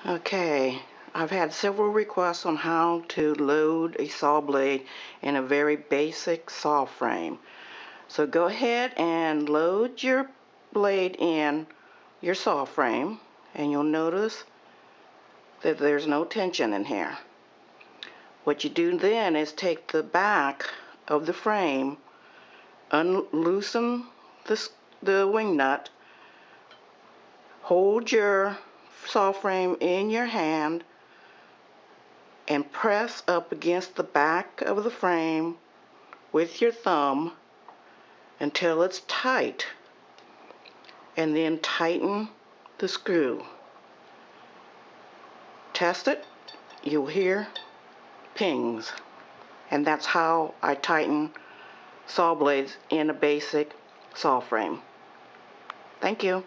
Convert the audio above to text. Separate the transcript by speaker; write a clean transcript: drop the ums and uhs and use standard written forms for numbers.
Speaker 1: Okay, I've had several requests on how to load a saw blade in a very basic saw frame. So go ahead and load your blade in your saw frame, and you'll notice that there's no tension in here. What you do then is take the back of the frame, unloosen the wing nut, hold your saw frame in your hand, and press up against the back of the frame with your thumb until it's tight, and then tighten the screw. Test it, you'll hear pings, and that's how I tighten saw blades in a basic saw frame. Thank you.